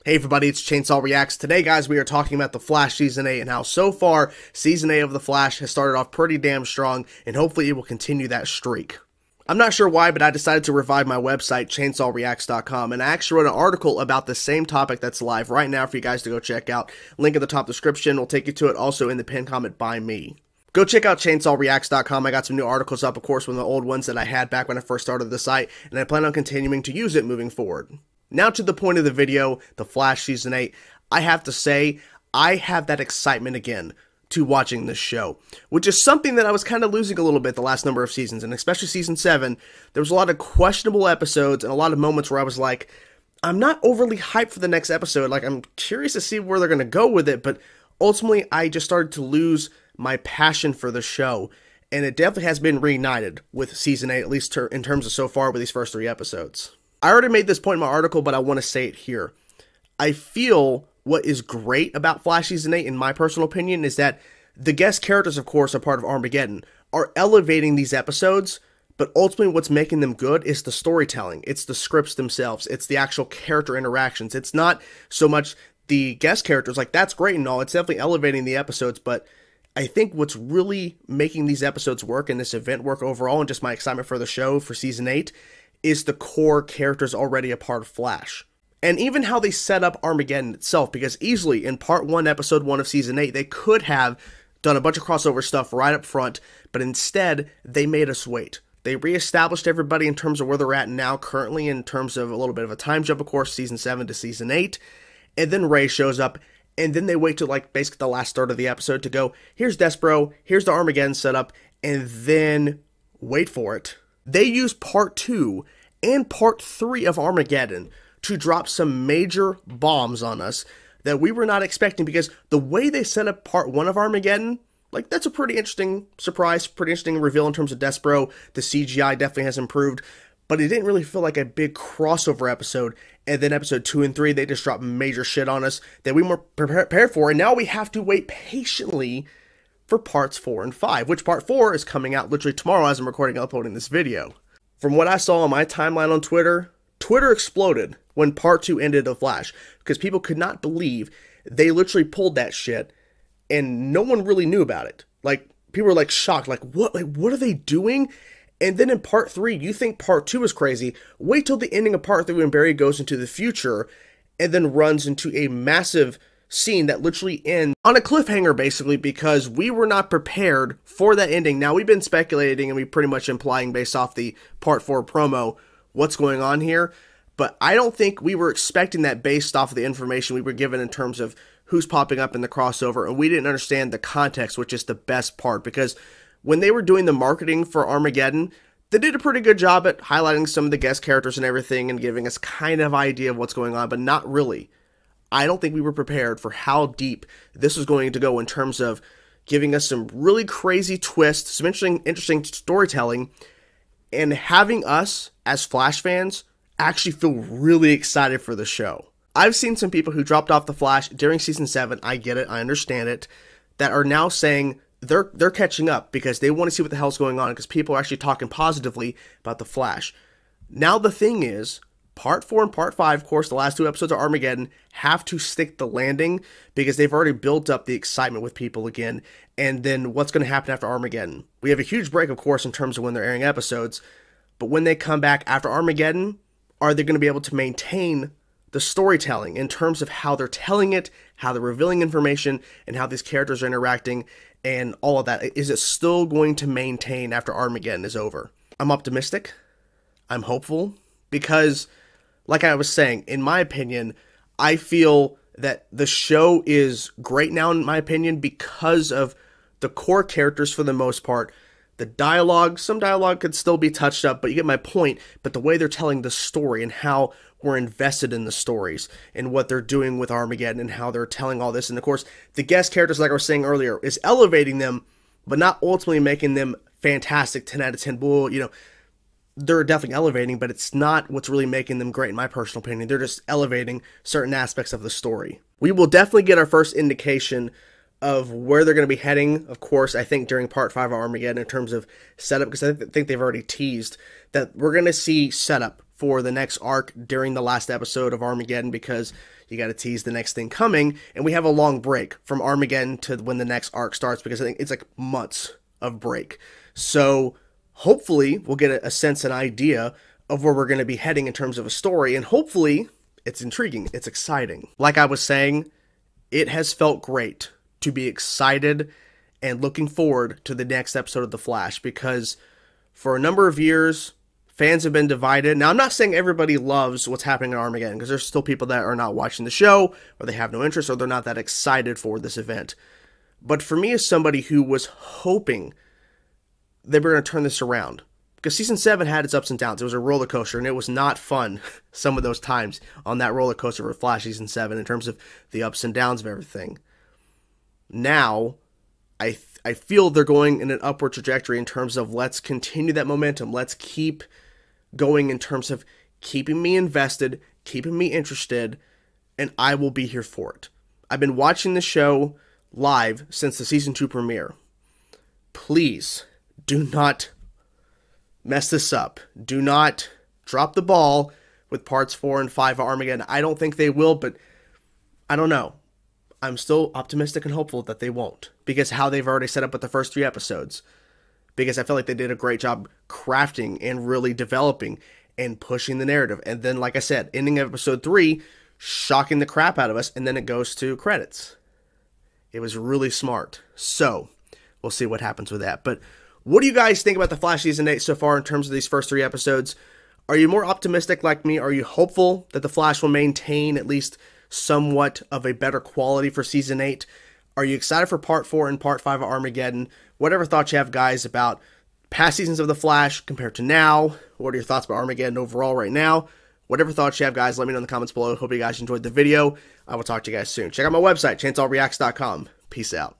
Hey everybody, it's Chainsaw Reacts. Today, guys, we are talking about The Flash Season 8 and how so far, Season 8 of The Flash has started off pretty damn strong, and hopefully it will continue that streak. I'm not sure why, but I decided to revive my website, chainsawreacts.com, and I actually wrote an article about the same topic that's live right now for you guys to go check out. Link in the top description will take you to it, also in the pinned comment by me. Go check out chainsawreacts.com. I got some new articles up, of course, from the old ones that I had back when I first started the site, and I plan on continuing to use it moving forward. Now to the point of the video, The Flash Season 8, I have to say, I have that excitement again to watching this show, which is something that I was kind of losing a little bit the last number of seasons, and especially Season 7, there was a lot of questionable episodes and a lot of moments where I was like, I'm not overly hyped for the next episode, like I'm curious to see where they're going to go with it, but ultimately I just started to lose my passion for the show, and it definitely has been reignited with Season 8, at least in terms of so far with these first 3 episodes. I already made this point in my article, but I want to say it here. I feel what is great about Flash Season 8, in my personal opinion, is that the guest characters, of course, are part of Armageddon, are elevating these episodes, but ultimately what's making them good is the storytelling. It's the scripts themselves. It's the actual character interactions. It's not so much the guest characters. Like, that's great and all. It's definitely elevating the episodes, but I think what's really making these episodes work and this event work overall, and just my excitement for the show for Season 8, is the core characters already a part of Flash. And even how they set up Armageddon itself, because easily in Part 1, Episode 1 of Season 8, they could have done a bunch of crossover stuff right up front, but instead, they made us wait. They reestablished everybody in terms of where they're at now, currently, in terms of a little bit of a time jump, of course, Season 7 to Season 8, and then Ray shows up, and then they wait till, like, basically the last third of the episode to go, here's Despero, here's the Armageddon setup, and then wait for it. They use Part 2 and Part 3 of Armageddon to drop some major bombs on us that we were not expecting, because the way they set up Part 1 of Armageddon, like, that's a pretty interesting surprise, pretty interesting reveal in terms of Despero. The CGI definitely has improved, but it didn't really feel like a big crossover episode. And then Episode 2 and 3, they just dropped major shit on us that we weren't prepared for, and now we have to wait patiently for Parts 4 and 5, which Part 4 is coming out literally tomorrow as I'm recording and uploading this video. From what I saw on my timeline on Twitter, Twitter exploded when Part 2 ended of Flash, because people could not believe they literally pulled that shit, and no one really knew about it. Like, people were like shocked, like what are they doing? And then in Part 3, you think Part 2 is crazy. Wait till the ending of Part 3 when Barry goes into the future, and then runs into a massive scene that literally ends on a cliffhanger, basically, because we were not prepared for that ending. Now, we've been speculating and we pretty much implying based off the Part 4 promo what's going on here, but I don't think we were expecting that based off of the information we were given in terms of who's popping up in the crossover, and we didn't understand the context, which is the best part, because when they were doing the marketing for Armageddon, they did a pretty good job at highlighting some of the guest characters and everything and giving us kind of idea of what's going on, but not really. I don't think we were prepared for how deep this was going to go in terms of giving us some really crazy twists, some interesting storytelling, and having us, as Flash fans, actually feel really excited for the show. I've seen some people who dropped off The Flash during Season 7, I get it, I understand it, that are now saying they're catching up because they want to see what the hell's going on, because people are actually talking positively about The Flash. Now the thing is, Part 4 and Part 5, of course, the last 2 episodes of Armageddon, have to stick the landing because they've already built up the excitement with people again. And then what's going to happen after Armageddon? We have a huge break, of course, in terms of when they're airing episodes. But when they come back after Armageddon, are they going to be able to maintain the storytelling in terms of how they're telling it, how they're revealing information, and how these characters are interacting, and all of that? Is it still going to maintain after Armageddon is over? I'm optimistic. I'm hopeful. Because, like I was saying, in my opinion, I feel that the show is great now, in my opinion, because of the core characters for the most part. The dialogue, some dialogue could still be touched up, but you get my point. But the way they're telling the story and how we're invested in the stories and what they're doing with Armageddon and how they're telling all this. And of course, the guest characters, like I was saying earlier, is elevating them, but not ultimately making them fantastic 10 out of 10. Well, you know, they're definitely elevating, but it's not what's really making them great, in my personal opinion. They're just elevating certain aspects of the story. We will definitely get our first indication of where they're going to be heading, of course, I think during Part 5 of Armageddon in terms of setup, because I think they've already teased that we're going to see setup for the next arc during the last episode of Armageddon, because you got to tease the next thing coming, and we have a long break from Armageddon to when the next arc starts, because I think it's like months of break. So hopefully we'll get a sense and idea of where we're going to be heading in terms of a story, and hopefully it's intriguing, it's exciting. Like I was saying, it has felt great to be excited and looking forward to the next episode of The Flash, because for a number of years, fans have been divided. Now, I'm not saying everybody loves what's happening in Armageddon, because there's still people that are not watching the show, or they have no interest, or they're not that excited for this event. But for me, as somebody who was hoping they were going to turn this around, because Season 7 had its ups and downs. It was a roller coaster, and it was not fun some of those times on that roller coaster for Flash Season 7 in terms of the ups and downs of everything. Now, I feel they're going in an upward trajectory in terms of let's continue that momentum. Let's keep going in terms of keeping me invested, keeping me interested, and I will be here for it. I've been watching the show live since the Season 2 premiere. Please do not mess this up. Do not drop the ball with parts 4 and 5 of Armageddon. I don't think they will, but I don't know. I'm still optimistic and hopeful that they won't, because how they've already set up with the first 3 episodes. Because I feel like they did a great job crafting and really developing and pushing the narrative. And then, like I said, ending episode 3, shocking the crap out of us, and then it goes to credits. It was really smart. So, we'll see what happens with that. But what do you guys think about The Flash Season 8 so far in terms of these first 3 episodes? Are you more optimistic like me? Are you hopeful that The Flash will maintain at least somewhat of a better quality for Season 8? Are you excited for Part 4 and Part 5 of Armageddon? Whatever thoughts you have, guys, about past seasons of The Flash compared to now. What are your thoughts about Armageddon overall right now? Whatever thoughts you have, guys, let me know in the comments below. Hope you guys enjoyed the video. I will talk to you guys soon. Check out my website, chanceallreacts.com. Peace out.